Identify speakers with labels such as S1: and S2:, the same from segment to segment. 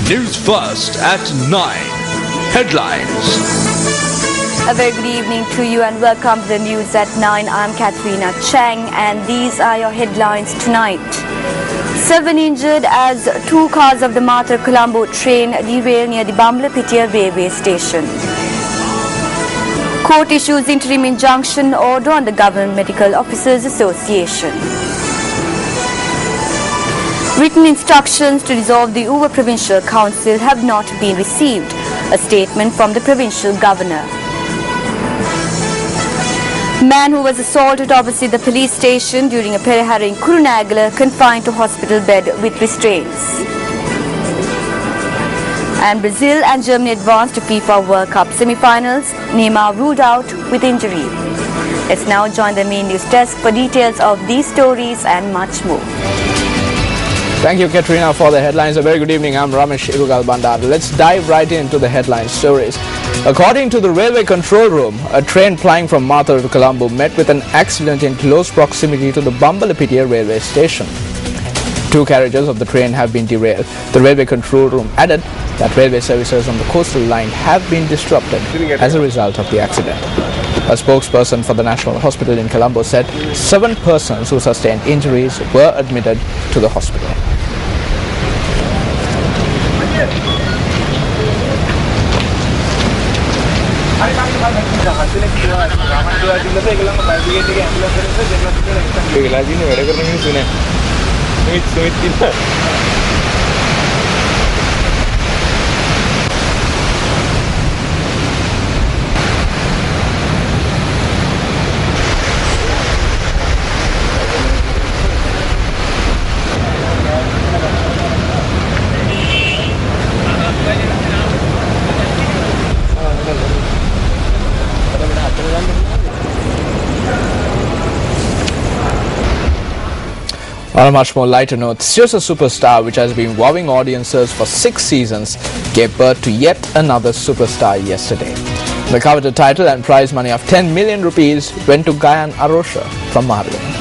S1: Newsfirst at 9. Headlines.
S2: A very good evening to you and welcome to the news at 9. I'm Katrina Chang and these are your headlines tonight. 7 injured as 2 cars of the Mathura-Colombo train derailed near the Bambalapitiya railway station. Court issues interim injunction order on the Government Medical Officers Association. Written instructions to dissolve the Uva Provincial Council have not been received. A statement from the provincial governor. Man who was assaulted opposite the police station during a perihara in Kurunegala confined to hospital bed with restraints. And Brazil and Germany advanced to FIFA World Cup semi-finals. Neymar ruled out with injury. Let's now join the main news desk for details of these stories and much more.
S3: Thank you, Katrina, for the headlines. A very good evening. I'm Ramesh Irugal Bandar. Let's dive right into the headline stories. According to the railway control room, a train plying from Mathura to Colombo met with an accident in close proximity to the Bambalapitiya railway station. 2 carriages of the train have been derailed. The railway control room added that railway services on the coastal line have been disrupted as a result of the accident. A spokesperson for the National Hospital in Colombo said 7 persons who sustained injuries were admitted to the hospital. On a much more lighter note, Newsfirst Superstar, which has been wowing audiences for 6 seasons, gave birth to yet another superstar yesterday. The coveted title and prize money of 10 million rupees went to Gayan Arosha from Maharagama.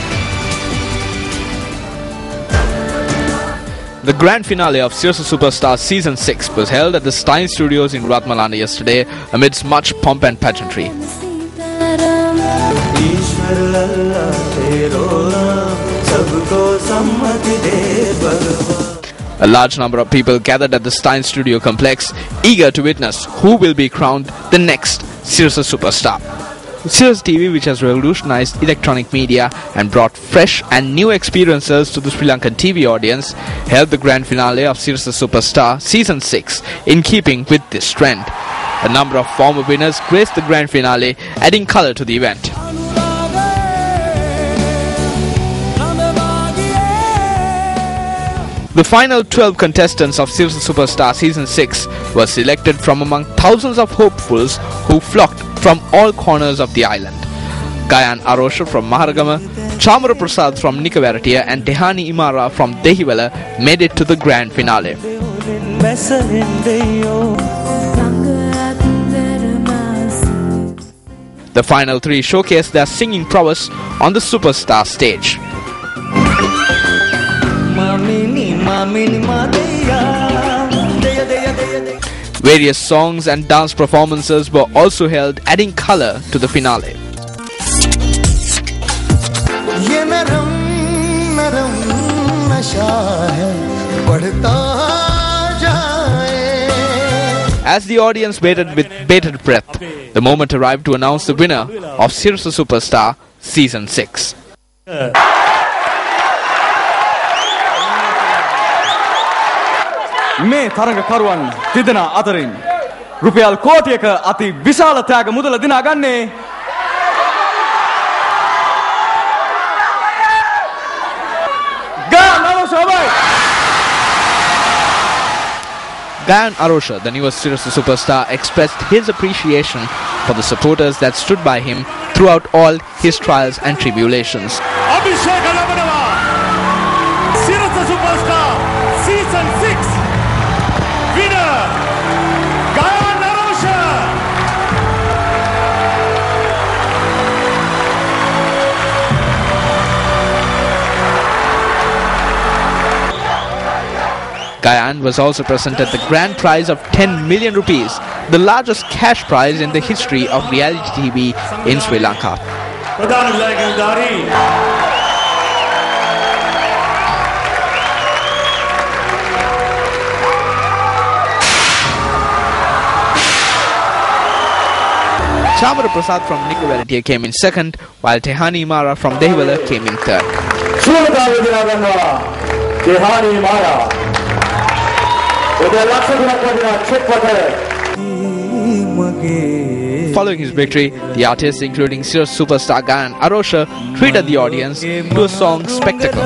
S1: The grand finale of Newsfirst Superstar Season 6 was held at the Stein Studios in Ratmalana yesterday amidst much pomp and pageantry. A large number of people gathered at the Stein Studio complex, eager to witness who will be crowned the next Newsfirst Superstar. Newsfirst TV, which has revolutionized electronic media and brought fresh and new experiences to the Sri Lankan TV audience, held the grand finale of Newsfirst Superstar Season 6 in keeping with this trend. A number of former winners graced the grand finale, adding color to the event. The final 12 contestants of Newsfirst Superstar Season 6 were selected from among thousands of hopefuls who flocked from all corners of the island. Gayan Arosha from Maharagama, Chamara Prasad from Nikavaratia and Tehani Imara from Dehiwala made it to the grand finale. The final 3 showcased their singing prowess on the Superstar stage. Various songs and dance performances were also held, adding color to the finale. As the audience waited with bated breath, the moment arrived to announce the winner of Newsfirst Superstar Season 6.
S4: මේ තරඟකරුවන් තිදෙනා අතරින් රුපියල් කෝටියක අති විශාල ත්‍යාග මුදල දිනා ගන්නේ
S1: Gayan Arosha, the newest Newsfirst Superstar, expressed his appreciation for the supporters that stood by him throughout all his trials and tribulations.
S5: Newsfirst Superstar Season 6 winner Gayan Arosha.
S1: Guyana was also presented the grand prize of 10 million rupees, the largest cash prize in the history of reality TV in Sri Lanka. Chamara Prasad from Nicobaratiya came in second, while Tehani Mara from Dehiwala came in third. Following his victory, the artists including Sirius superstar Gayan Arosha treated the audience to a song spectacle.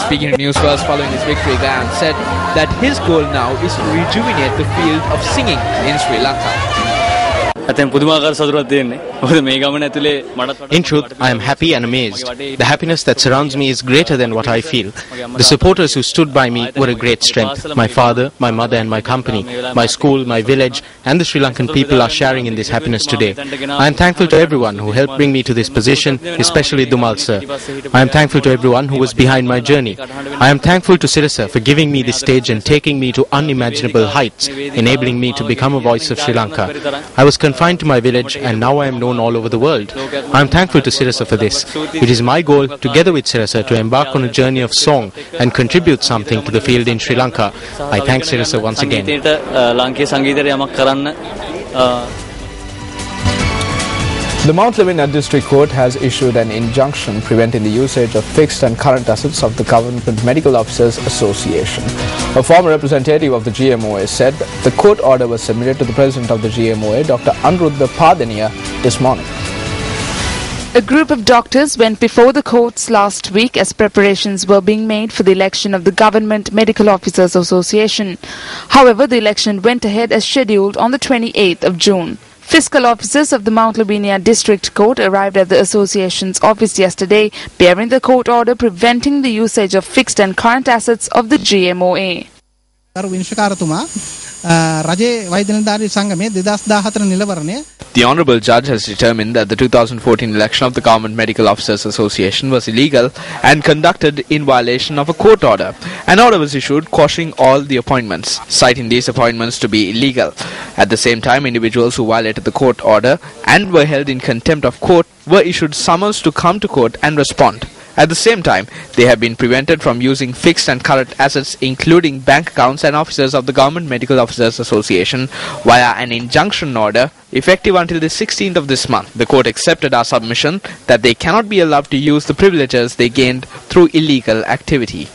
S1: Speaking of Newsfirst following his victory, Gayan said that his goal now is to rejuvenate the field of singing in Sri Lanka.
S6: In truth, I am happy and amazed. The happiness that surrounds me is greater than what I feel. The supporters who stood by me were a great strength. My father, my mother and my company, my school, my village and the Sri Lankan people are sharing in this happiness today. I am thankful to everyone who helped bring me to this position, especially Dumal sir. I am thankful to everyone who was behind my journey. I am thankful to Sirasa for giving me this stage and taking me to unimaginable heights, enabling me to become a voice of Sri Lanka. I was confined to my village and now I am known all over the world. I am thankful to Sirasa for this. It is my goal, together with Sirasa, to embark on a journey of song and contribute something to the field in Sri Lanka. I thank Sirasa once again.
S3: The Mount Lebanon District Court has issued an injunction preventing the usage of fixed and current assets of the Government Medical Officers Association. A former representative of the GMOA said the court order was submitted to the President of the GMOA, Dr. Anuruddha Padania, this morning.
S7: A group of doctors went before the courts last week as preparations were being made for the election of the Government Medical Officers Association. However, the election went ahead as scheduled on the 28th of June. Fiscal officers of the Mount Lavinia District Court arrived at the association's office yesterday, bearing the court order preventing the usage of fixed and current assets of the GMOA.
S1: The Honourable Judge has determined that the 2014 election of the Government Medical Officers Association was illegal and conducted in violation of a court order. An order was issued quashing all the appointments, citing these appointments to be illegal. At the same time, individuals who violated the court order and were held in contempt of court were issued summons to come to court and respond. At the same time, they have been prevented from using fixed and current assets including bank accounts and officers of the Government Medical Officers Association via an injunction order effective until the 16th of this month. The court accepted our submission that they cannot be allowed to use the privileges they gained through illegal activity.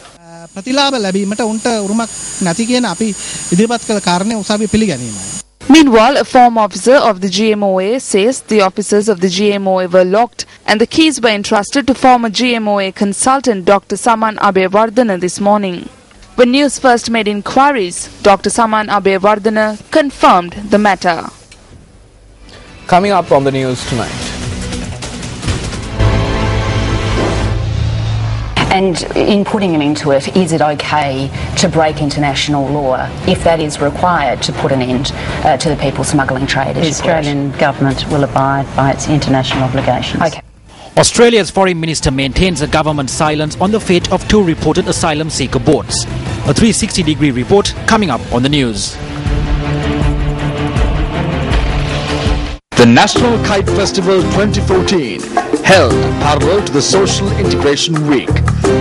S7: Meanwhile, a former officer of the GMOA says the offices of the GMOA were locked and the keys were entrusted to former GMOA consultant Dr. Saman Abeyewardena this morning. When Newsfirst made inquiries, Dr. Saman Abeyewardena confirmed the matter.
S3: Coming up on the news tonight.
S8: And in putting an end to it, is it okay to break international law if that is required to put an end to the people smuggling trade?
S9: The Australian government will abide by its international obligations.
S8: Okay.
S10: Australia's foreign minister maintains a government silence on the fate of two reported asylum seeker boats. A 360-degree report coming up on the news.
S11: The National Kite Festival 2014, held parallel to the Social Integration Week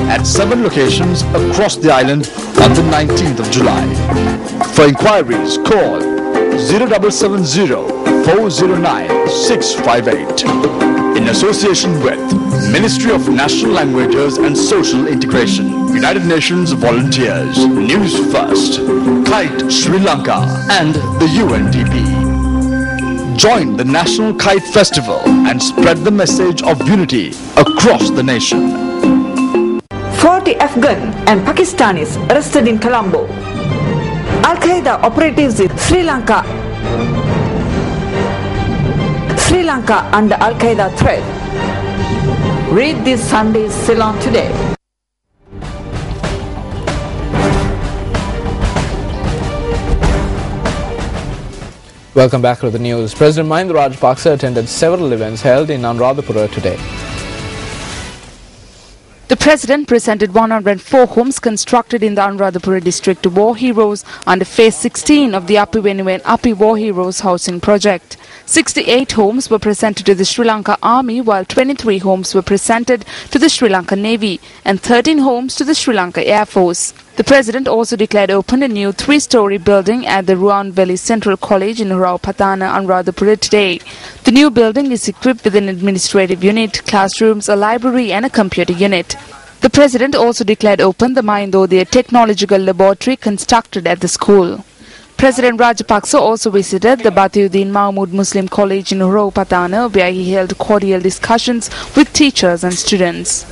S11: at 7 locations across the island on the 19th of July. For inquiries, call 0770-409-658 in association with Ministry of National Languages and Social Integration, United Nations Volunteers, Newsfirst, Kite Sri Lanka and the UNDP. Join the National Kite Festival and spread the message of unity across the nation.
S12: 40 Afghan and Pakistanis arrested in Colombo. Al-Qaeda operatives in Sri Lanka under Al-Qaeda threat. Read this Sunday's Ceylon Today.
S3: Welcome back to the news. President Mahinda Rajapaksa attended several events held in Anuradhapura today.
S7: The President presented 104 homes constructed in the Anuradhapura district to war heroes under Phase 16 of the Api Venuwan Api War Heroes Housing Project. 68 homes were presented to the Sri Lanka Army, while 23 homes were presented to the Sri Lanka Navy and 13 homes to the Sri Lanka Air Force. The President also declared open a new 3-story building at the Ruan Valley Central College in Patana, Anuradhapura today. The new building is equipped with an administrative unit, classrooms, a library and a computer unit. The President also declared open the Mahindodaya Technological Laboratory constructed at the school. President Rajapaksa also visited the Batiuddin Mahmud Muslim College in Patana, where he held cordial discussions with teachers and students.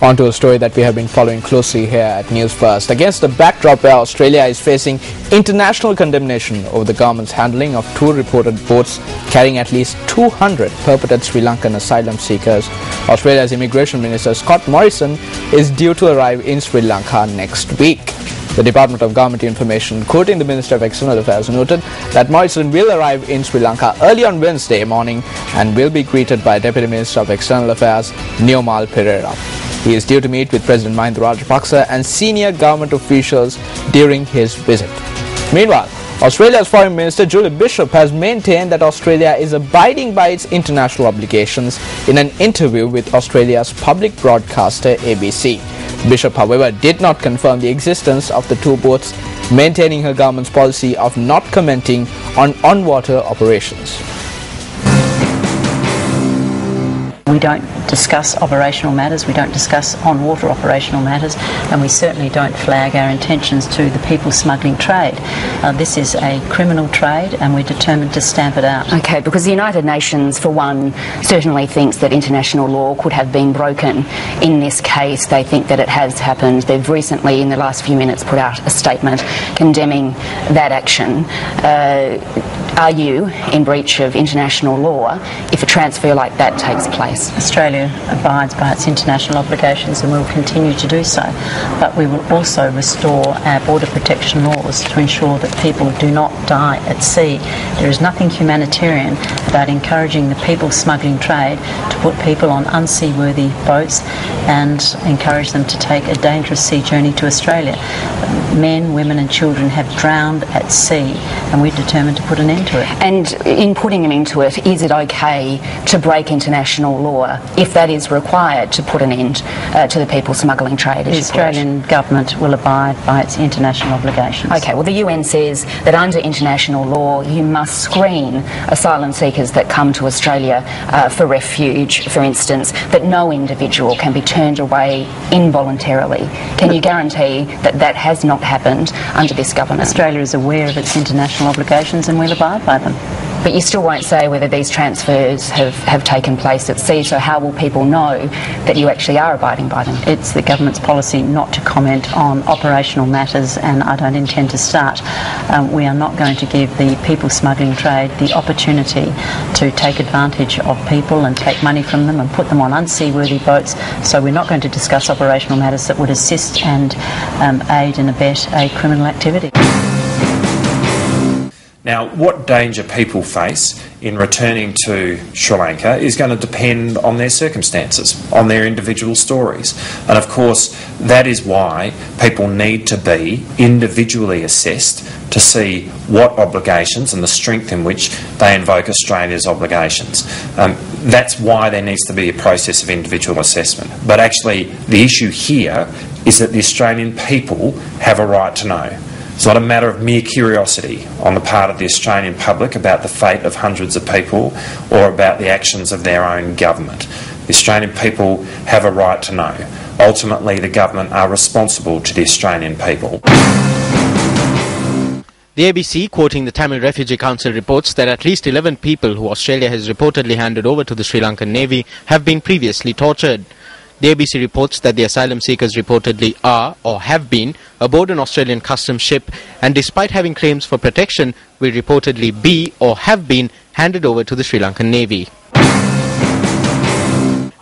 S3: On to a story that we have been following closely here at Newsfirst. Against the backdrop where Australia is facing international condemnation over the government's handling of 2 reported boats carrying at least 200 purported Sri Lankan asylum seekers, Australia's Immigration Minister Scott Morrison is due to arrive in Sri Lanka next week. The Department of Government Information, quoting the Minister of External Affairs, noted that Morrison will arrive in Sri Lanka early on Wednesday morning and will be greeted by Deputy Minister of External Affairs Neomal Pereira. He is due to meet with President Mahinda Rajapaksa and senior government officials during his visit. Meanwhile, Australia's Foreign Minister Julie Bishop has maintained that Australia is abiding by its international obligations in an interview with Australia's public broadcaster ABC. Bishop, however, did not confirm the existence of the 2 boats, maintaining her government's policy of not commenting on water operations.
S9: We don't discuss operational matters, we don't discuss on-water operational matters, and we certainly don't flag our intentions to the people smuggling trade. This is a criminal trade and we're determined to stamp it out.
S8: Okay, because the United Nations, for one, certainly thinks that international law could have been broken. In this case, they think that it has happened. They've recently, in the last few minutes, put out a statement condemning that action. Are you in breach of international law if a transfer like that takes place?
S9: Australia abides by its international obligations and will continue to do so, but we will also restore our border protection laws to ensure that people do not die at sea. There is nothing humanitarian about encouraging the people smuggling trade to put people on unseaworthy boats and encourage them to take a dangerous sea journey to Australia. Men, women and children have drowned at sea and we're determined to put an end to it.
S8: And in putting an end to it, is it okay to break international law if that is required to put an end to the people smuggling trade?
S9: The Australian government will abide by its international obligations.
S8: Okay, well the UN says that under international law you must screen asylum seekers that come to Australia for refuge, for instance, that no individual can be turned away involuntarily. Can you guarantee that that has not happened under this government?
S9: Australia is aware of its international obligations and will abide by them.
S8: But you still won't say whether these transfers have taken place at sea, so how will people know that you actually are abiding by them?
S9: It's the government's policy not to comment on operational matters, and I don't intend to start. We are not going to give the people smuggling trade the opportunity to take advantage of people and take money from them and put them on unseaworthy boats, so we're not going to discuss operational matters that would assist and aid and abet a criminal activity.
S13: Now, what danger people face in returning to Sri Lanka is going to depend on their circumstances, on their individual stories. And of course, that is why people need to be individually assessed to see what obligations and the strength in which they invoke Australia's obligations. That's why there needs to be a process of individual assessment. But actually, the issue here is that the Australian people have a right to know. It's not a matter of mere curiosity on the part of the Australian public about the fate of hundreds of people or about the actions of their own government. The Australian people have a right to know. Ultimately, the government are responsible to the Australian people.
S6: The ABC, quoting the Tamil Refugee Council, reports that at least 11 people who Australia has reportedly handed over to the Sri Lankan Navy have been previously tortured. The ABC reports that the asylum seekers reportedly are or have been aboard an Australian customs ship, and despite having claims for protection, will reportedly be or have been handed over to the Sri Lankan Navy.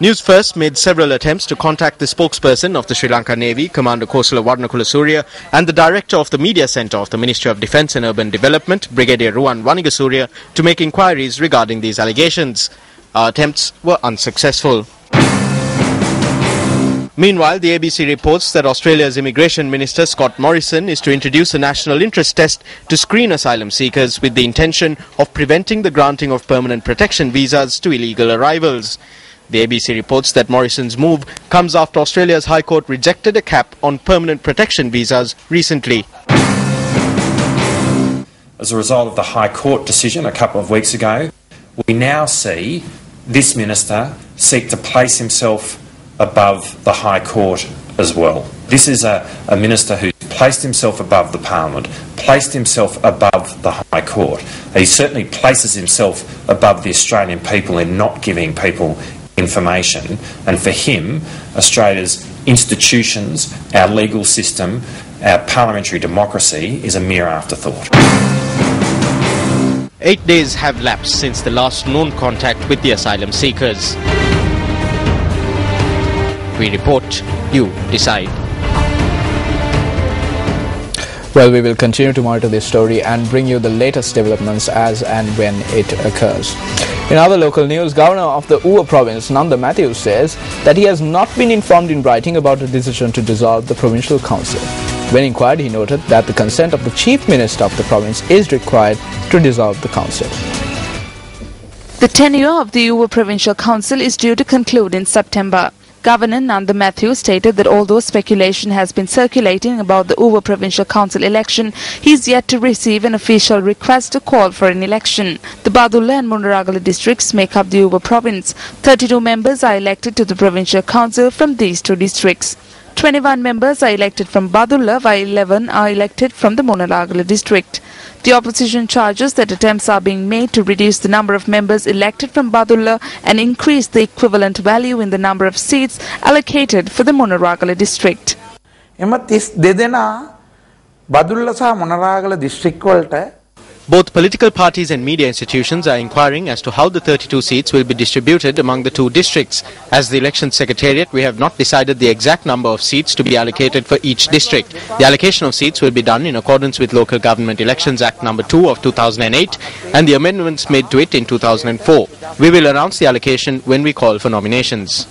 S6: Newsfirst made several attempts to contact the spokesperson of the Sri Lanka Navy, Commander Kosala Warnakulasuriya, and the director of the Media Centre of the Ministry of Defence and Urban Development, Brigadier Ruwan Wanigasuriya, to make inquiries regarding these allegations. Our attempts were unsuccessful. Meanwhile, the ABC reports that Australia's Immigration Minister Scott Morrison is to introduce a national interest test to screen asylum seekers with the intention of preventing the granting of permanent protection visas to illegal arrivals. The ABC reports that Morrison's move comes after Australia's High Court rejected a cap on permanent protection visas recently.
S13: As a result of the High Court decision a couple of weeks ago, we now see this minister seek to place himself above the High Court as well. This is a minister who's placed himself above the Parliament, placed himself above the High Court. He certainly places himself above the Australian people in not giving people information, and for him, Australia's institutions, our legal system, our parliamentary democracy is a mere afterthought.
S6: 8 days have lapsed since the last known contact with the asylum seekers. We report, you decide.
S3: Well, we will continue to monitor this story and bring you the latest developments as and when it occurs. In other local news, Governor of the Uva province, Nanda Matthews, says that he has not been informed in writing about the decision to dissolve the provincial council. When inquired, he noted that the consent of the Chief Minister of the province is required to dissolve the council.
S7: The tenure of the Uva Provincial Council is due to conclude in September. Governor Nanda Matthews stated that although speculation has been circulating about the Uva Provincial Council election, he is yet to receive an official request to call for an election. The Badulla and Munaragala districts make up the Uva province. 32 members are elected to the Provincial Council from these two districts. 21 members are elected from Badulla, while 11 are elected from the Munaragala district. The opposition charges that attempts are being made to reduce the number of members elected from Badulla and increase the equivalent value in the number of seats allocated for the Munaragala district.
S6: Both political parties and media institutions are inquiring as to how the 32 seats will be distributed among the two districts. As the election secretariat, we have not decided the exact number of seats to be allocated for each district. The allocation of seats will be done in accordance with Local Government Elections Act No. 2 of 2008 and the amendments made to it in 2004. We will announce the allocation when we call for nominations.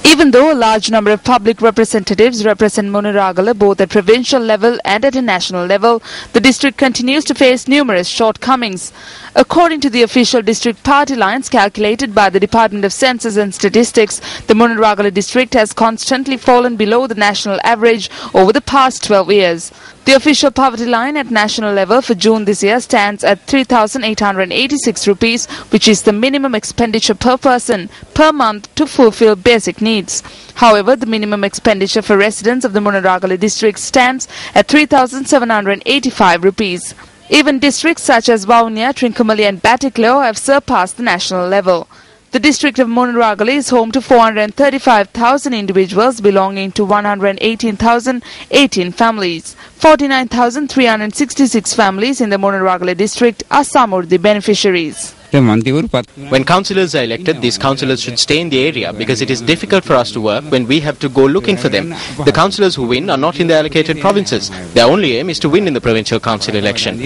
S7: Even though a large number of public representatives represent Munaragala both at provincial level and at a national level, the district continues to face numerous shortcomings. According to the official district party lines calculated by the Department of Census and Statistics, the Munaragala district has constantly fallen below the national average over the past 12 years. The official poverty line at national level for June this year stands at 3,886 rupees, which is the minimum expenditure per person per month to fulfill basic needs. However, the minimum expenditure for residents of the Munaragala district stands at 3,785 rupees. Even districts such as Vaunia, Trincomalee and Batticaloa have surpassed the national level. The district of Munaragala is home to 435,000 individuals belonging to 118,018 families. 49,366 families in the Munaragala district are Samurdhi beneficiaries.
S6: When councillors are elected, these councillors should stay in the area because it is difficult for us to work when we have to go looking for them. The councillors who win are not in the allocated provinces. Their only aim is to win in the provincial council election.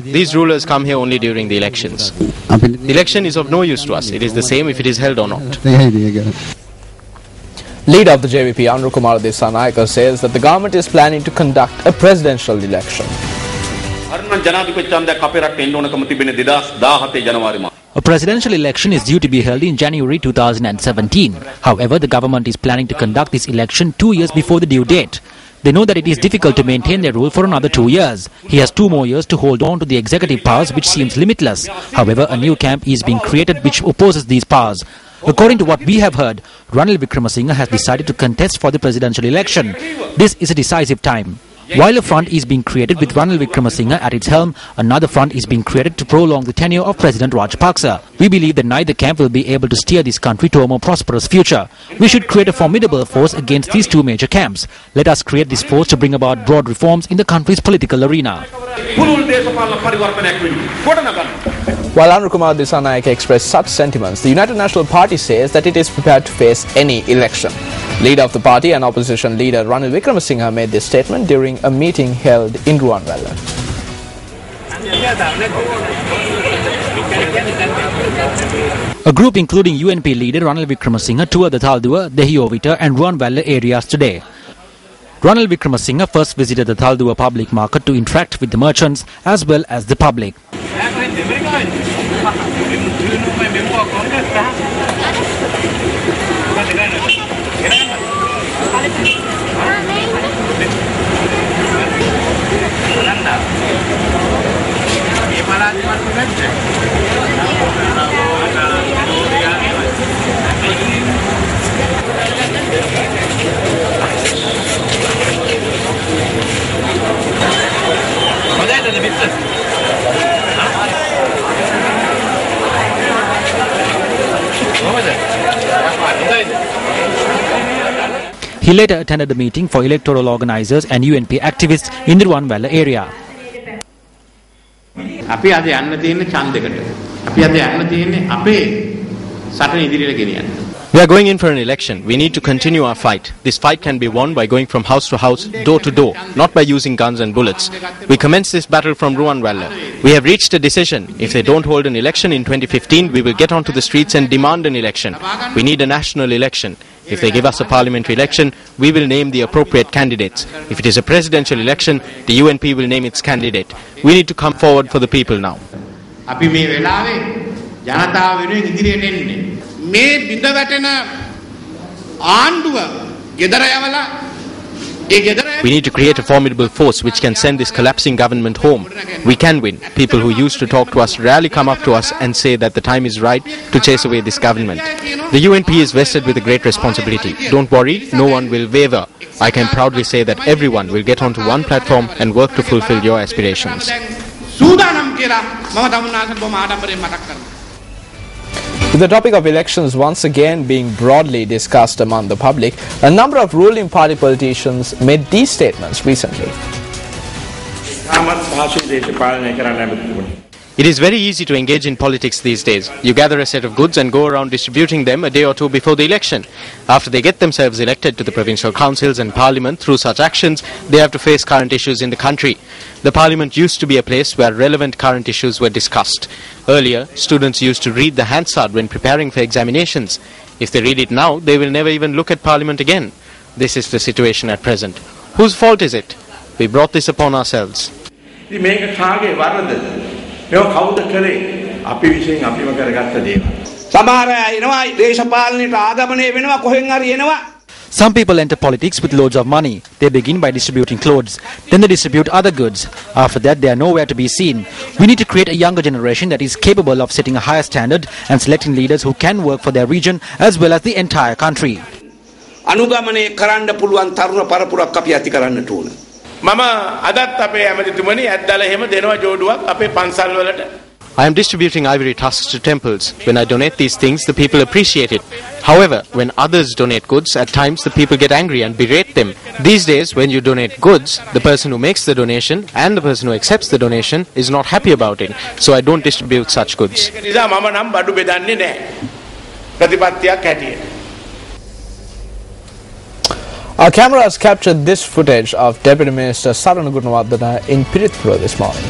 S6: These rulers come here only during the elections. The election is of no use to us. It is the same if it is held or not.
S3: Leader of the JVP, Andrew Kumar Desanayake, says that the government is planning to conduct a presidential election.
S10: A presidential election is due to be held in January 2017. However, the government is planning to conduct this election 2 years before the due date. They know that it is difficult to maintain their rule for another 2 years. He has 2 more years to hold on to the executive powers, which seems limitless. However, a new camp is being created which opposes these powers. According to what we have heard, Ranil Wickremesinghe has decided to contest for the presidential election. This is a decisive time. While a front is being created with Ranil Wickremesinghe at its helm, another front is being created to prolong the tenure of President Rajapaksa. We believe that neither camp will be able to steer this country to a more prosperous future. We should create a formidable force against these two major camps. Let us create this force to bring about broad reforms in the country's political arena.
S3: While Anukumar Dissanayake expressed such sentiments, the United National Party says that it is prepared to face any election. Leader of the party and opposition leader Ranil Wickremesinghe made this statement during a meeting held in Ruanwala.
S10: A group including UNP leader Ranil Wickremesinghe toured the Thalduwa, Dehiyovita and Ruanwala areas today. Ranil Wickremesinghe first visited the Thalduwa public market to interact with the merchants as well as the public. He later attended the meeting for electoral organisers and UNP activists in the Ruanwala area.
S14: අපි අද යන්න තියෙන ඡන්දයකට. අපි අද යන්න තියෙන්නේ අපේ සටන ඉදිරියට ගෙනියන්න.
S6: We are going in for an election. We need to continue our fight. This fight can be won by going from house to house, door to door, not by using guns and bullets. We commence this battle from Ruanwala. We have reached a decision. If they don't hold an election in 2015, we will get onto the streets and demand an election. We need a national election. If they give us a parliamentary election, we will name the appropriate candidates. If it is a presidential election, the UNP will name its candidate. We need to come forward for the people now.
S14: අපි මේ වෙලාවේ ජනතාව වෙනුවෙන් ඉදිරියට එන්නේ. මේ බිඳ වැටෙන ආණ්ඩුව ගෙදර යවලා
S6: We need to create a formidable force which can send this collapsing government home. We can win. People who used to talk to us rarely come up to us and say that the time is right to chase away this government. The UNP is vested with a great responsibility. Don't worry, no one will waver. I can proudly say that everyone will get onto one platform and work to fulfill your aspirations.
S3: With the topic of elections once again being broadly discussed among the public, a number of ruling party politicians made these statements recently.
S6: It is very easy to engage in politics these days. You gather a set of goods and go around distributing them a day or two before the election. After they get themselves elected to the provincial councils and parliament through such actions, they have to face current issues in the country. The parliament used to be a place where relevant current issues were discussed. Earlier, students used to read the Hansard when preparing for examinations. If they read it now, they will never even look at parliament again. This is the situation at present. Whose fault is it? We brought this upon ourselves.
S10: Some people enter politics with loads of money. They begin by distributing clothes. Then they distribute other goods. After that, they are nowhere to be seen. We need to create a younger generation that is capable of setting a higher standard and selecting leaders who can work for their region as well as the entire country.
S6: I am distributing ivory tusks to temples. When I donate these things, the people appreciate it. However, when others donate goods, at times the people get angry and berate them. These days, when you donate goods, the person who makes the donation and the person who accepts the donation is not happy about it. So I don't distribute such goods.
S3: Our camera has captured this footage of Deputy Minister Sarana Gunawardena in Pirithpura this morning.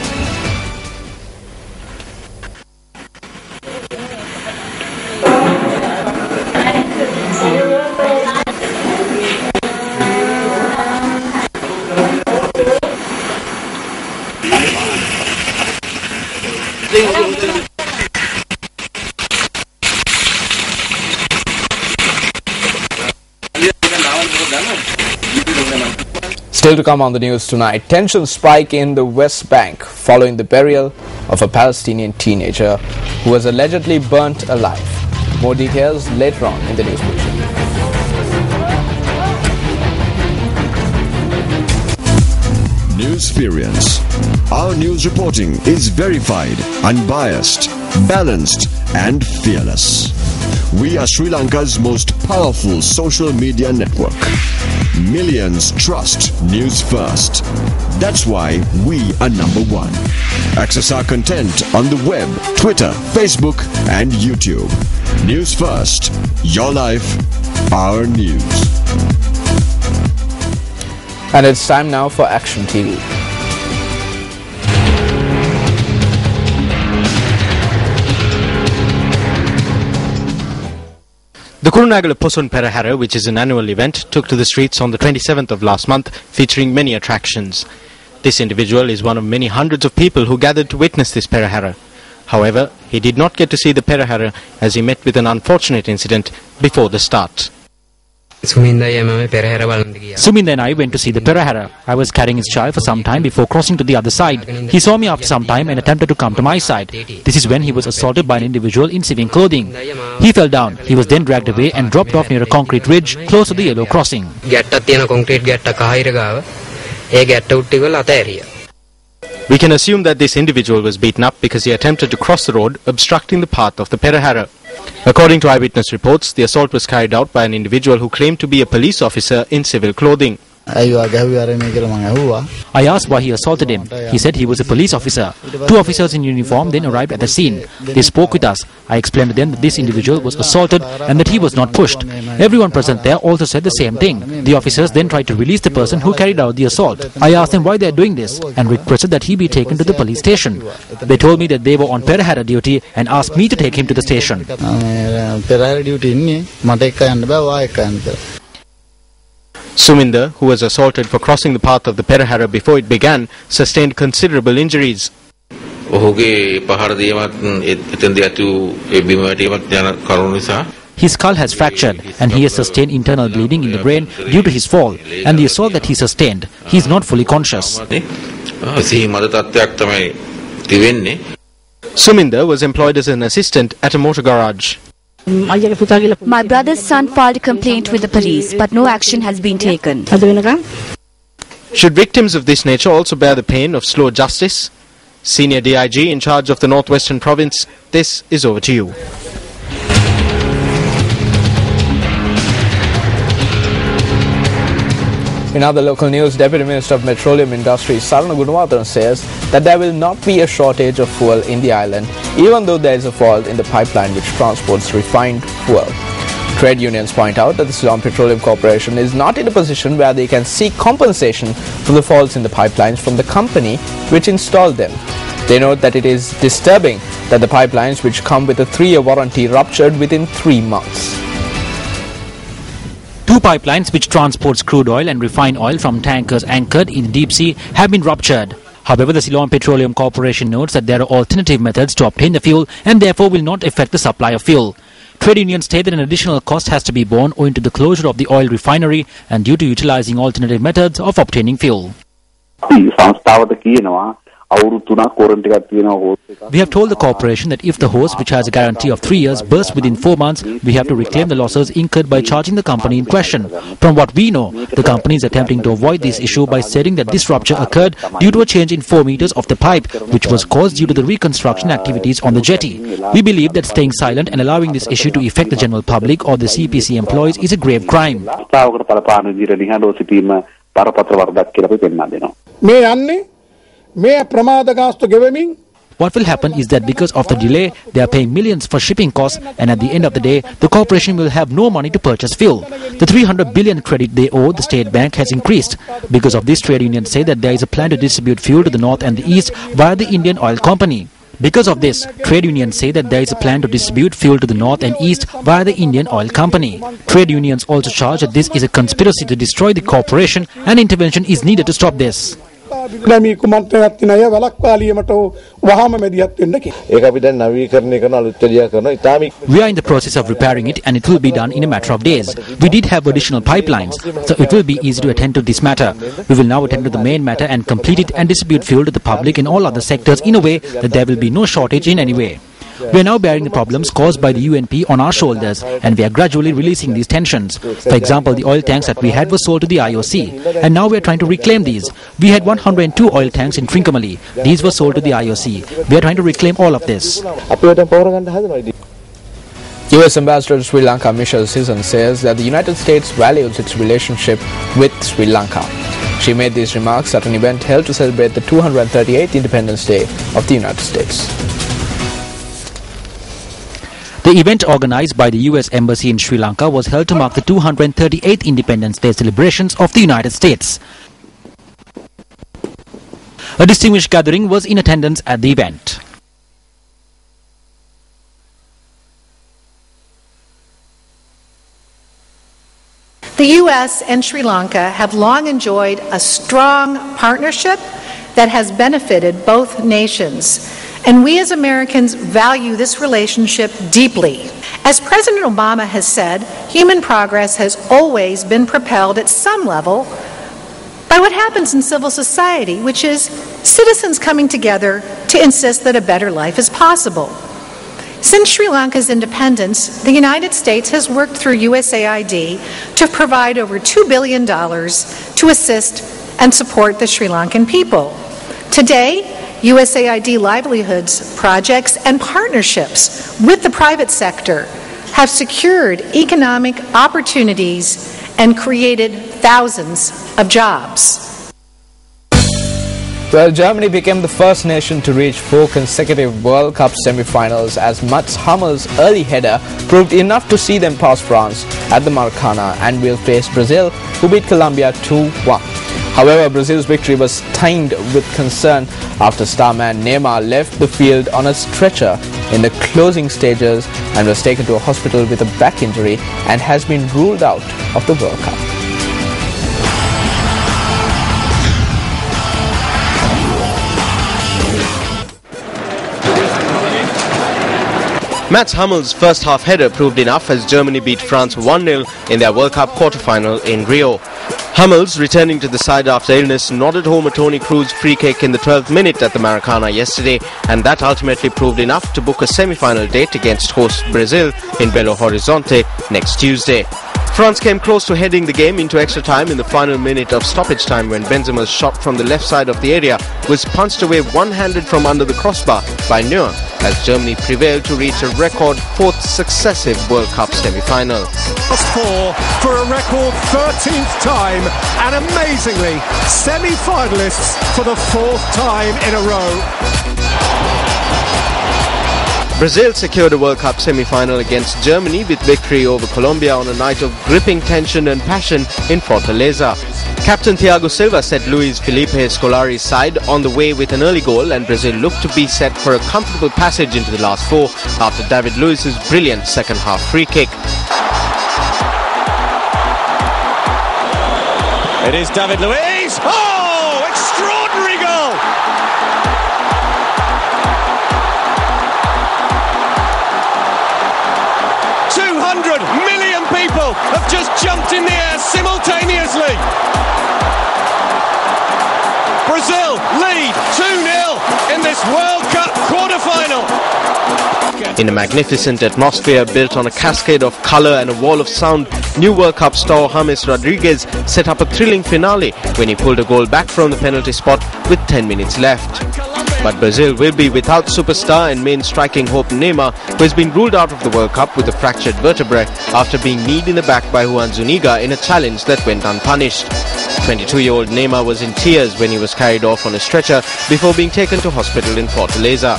S3: Still to come on the news tonight, tensions spike in the West Bank following the burial of a Palestinian teenager who was allegedly burnt alive. More details later on in the news bulletin.
S15: Newsfirst. Our news reporting is verified, unbiased, balanced and fearless. We are Sri Lanka's most powerful social media network. Millions trust Newsfirst. That's why we are number one. Access our content on the web, Twitter, Facebook and YouTube. Newsfirst. Your life, our news.
S3: And it's time now for Action TV.
S6: The Kurunagala Posun Perahara, which is an annual event, took to the streets on the 27th of last month, featuring many attractions. This individual is one of many hundreds of people who gathered to witness this Perahara. However, he did not get to see the Perahara as he met with an unfortunate incident before the start.
S10: Suminda and I went to see the Perahara. I was carrying his child for some time before crossing to the other side. He saw me after some time and attempted to come to my side. This is when he was assaulted by an individual in civilian clothing. He fell down. He was then dragged away and dropped off near a concrete ridge close to the yellow crossing.
S6: We can assume that this individual was beaten up because he attempted to cross the road, obstructing the path of the Perahara. According to eyewitness reports, the assault was carried out by an individual who claimed to be a police officer in civil clothing.
S10: I asked why he assaulted him. He said he was a police officer. Two officers in uniform then arrived at the scene. They spoke with us. I explained to them that this individual was assaulted and that he was not pushed. Everyone present there also said the same thing. The officers then tried to release the person who carried out the assault. I asked them why they are doing this and requested that he be taken to the police station. They told me that they were on Perahara duty and asked me to take him to the station.
S6: Suminda, who was assaulted for crossing the path of the Perahara before it began, sustained considerable injuries. His skull has fractured and he has sustained internal bleeding in the brain due to his fall and the assault that he sustained. He is not fully conscious. Suminda was employed as an assistant at a motor garage.
S2: My brother's son filed a complaint with the police, but no action has been taken.
S6: Should victims of this nature also bear the pain of slow justice? Senior DIG in charge of the Northwestern Province, this is over to you.
S3: In other local news, Deputy Minister of Petroleum Industries Sarana Gunawardhan says that there will not be a shortage of fuel in the island, even though there is a fault in the pipeline which transports refined fuel. Trade unions point out that the Ceylon Petroleum Corporation is not in a position where they can seek compensation for the faults in the pipelines from the company which installed them. They note that it is disturbing that the pipelines which come with a 3-year warranty ruptured within 3 months.
S10: Two pipelines which transports crude oil and refined oil from tankers anchored in the deep sea have been ruptured. However, the Ceylon Petroleum Corporation notes that there are alternative methods to obtain the fuel and therefore will not affect the supply of fuel. Trade unions state that an additional cost has to be borne owing to the closure of the oil refinery and due to utilizing alternative methods of obtaining fuel. We have told the corporation that if the hose, which has a guarantee of 3 years, bursts within 4 months, we have to reclaim the losses incurred by charging the company in question. From what we know, the company is attempting to avoid this issue by stating that this rupture occurred due to a change in 4 meters of the pipe, which was caused due to the reconstruction activities on the jetty. We believe that staying silent and allowing this issue to affect the general public or the CPC employees is a grave crime. What will happen is that because of the delay, they are paying millions for shipping costs, and at the end of the day, the corporation will have no money to purchase fuel. The 300 billion credit they owe the state bank has increased. Because of this, trade unions say that there is a plan to distribute fuel to the north and the east via the Indian Oil Company. Because of this, trade unions say that there is a plan to distribute fuel to the north and east via the Indian Oil Company. Trade unions also charge that this is a conspiracy to destroy the corporation and intervention is needed to stop this.
S16: We are in the
S10: process of repairing it and it will be done in a matter of days. We did have additional pipelines, so it will be easy to attend to this matter. We will now attend to the main matter and complete it and distribute fuel to the public in all other sectors in a way that there will be no shortage in any way. We are now bearing the problems caused by the UNP on our shoulders, and we are gradually releasing these tensions. For example, the oil tanks that we had were sold to the IOC, and now we are trying to reclaim these. We had 102 oil tanks in Trincomalee. These were sold to the IOC. We are trying to reclaim all of this.
S3: US Ambassador to Sri Lanka Michelle Sisson says that the United States values its relationship with Sri Lanka. She made these remarks at an event held to celebrate the 238th Independence Day of the United States.
S10: The event organized by the US Embassy in Sri Lanka was held to mark the 238th Independence Day celebrations of the United States. A distinguished gathering was in attendance at the event.
S16: The U.S. and Sri Lanka have long enjoyed a strong partnership that has benefited both nations, and we as Americans value this relationship deeply. As President Obama has said, human progress has always been propelled at some level by what happens in civil society, which is citizens coming together to insist that a better life is possible. Since Sri Lanka's independence, the United States has worked through USAID to provide over $2 billion to assist and support the Sri Lankan people. Today, USAID livelihoods projects and partnerships with the private sector have secured economic opportunities and created thousands of jobs.
S3: Well, Germany became the first nation to reach 4 consecutive World Cup semi-finals as Mats Hummels' early header proved enough to see them past France at the Maracanã and will face Brazil, who beat Colombia 2-1. However, Brazil's victory was tainted with concern after starman Neymar left the field on a stretcher in the closing stages and was taken to a hospital with a back injury and has been ruled out of the World Cup.
S6: Mats Hummels' first half header proved enough as Germany beat France 1-0 in their World Cup quarter-final in Rio. Hummels, returning to the side after illness, nodded home a Toni Kroos free kick in the 12th minute at the Maracanã yesterday, and that ultimately proved enough to book a semi-final date against host Brazil in Belo Horizonte next Tuesday. France came close to heading the game into extra time in the final minute of stoppage time when Benzema's shot from the left side of the area was punched away one-handed from under the crossbar by Neuer, as Germany prevailed to reach a record 4th successive World Cup semi-final.
S5: Four for a record 13th time, and amazingly, semi-finalists for the 4th time in a row.
S6: Brazil secured a World Cup semi-final against Germany with victory over Colombia on a night of gripping tension and passion in Fortaleza. Captain Thiago Silva set Luis Felipe Scolari's side on the way with an early goal, and Brazil looked to be set for a comfortable passage into the last 4 after David Luiz's brilliant second-half free kick.
S5: It is David Luiz. Oh, extraordinary goal! Million people have just jumped in the air simultaneously. Brazil lead 2-0 in this World Cup quarter-final.
S6: In a magnificent atmosphere built on a cascade of colour and a wall of sound, new World Cup star James Rodriguez set up a thrilling finale when he pulled a goal back from the penalty spot with 10 minutes left. But Brazil will be without superstar and main striking hope Neymar, who has been ruled out of the World Cup with a fractured vertebrae after being kneed in the back by Juan Zuniga in a challenge that went unpunished. 22-year-old Neymar was in tears when he was carried off on a stretcher before being taken to hospital in Fortaleza.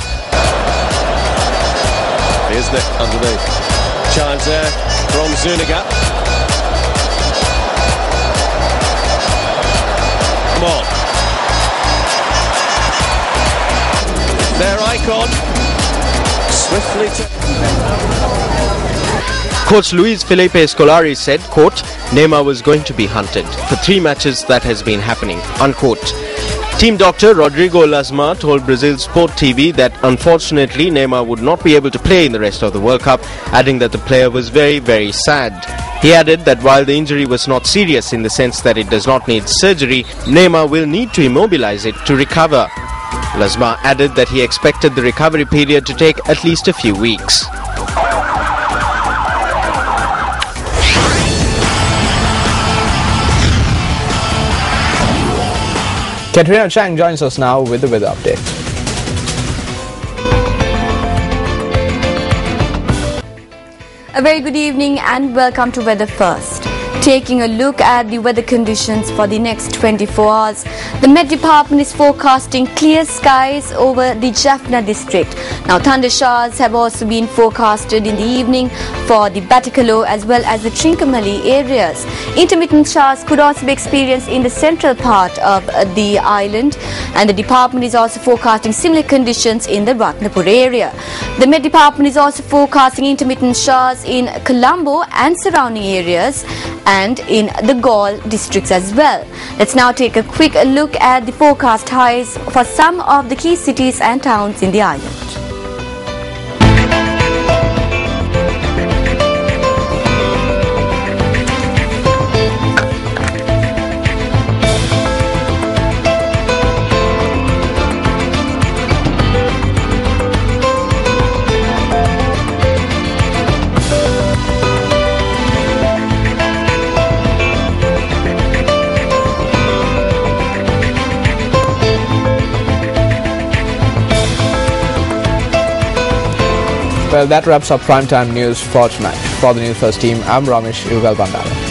S5: Here's the underneath. Challenge there from Zuniga. Come on. Their icon swiftly
S6: Coach Luis Felipe Scolari said, quote, Neymar was going to be hunted. For 3 matches that has been happening, unquote. Team doctor Rodrigo Lasma told Brazil Sport TV that unfortunately Neymar would not be able to play in the rest of the World Cup, adding that the player was very, very sad. He added that while the injury was not serious in the sense that it does not need surgery, Neymar will need to immobilize it to recover. Lasma added that he expected the recovery period to take at least a few weeks.
S3: Katrina Chang joins us now with the weather update.
S2: A very good evening and welcome to Weather First. Taking a look at the weather conditions for the next 24 hours, the Met Department is forecasting clear skies over the Jaffna district. Now, thunder showers have also been forecasted in the evening for the Batticaloa as well as the Trincomalee areas. Intermittent showers could also be experienced in the central part of the island, and the department is also forecasting similar conditions in the Ratnapur area. The Met Department is also forecasting intermittent showers in Colombo and surrounding areas and in the Galle districts as well. Let's now take a quick look at the forecast highs for some of the key cities and towns in the island.
S3: Well, that wraps up primetime news for tonight. For the Newsfirst team, I'm Ramesh Bandara.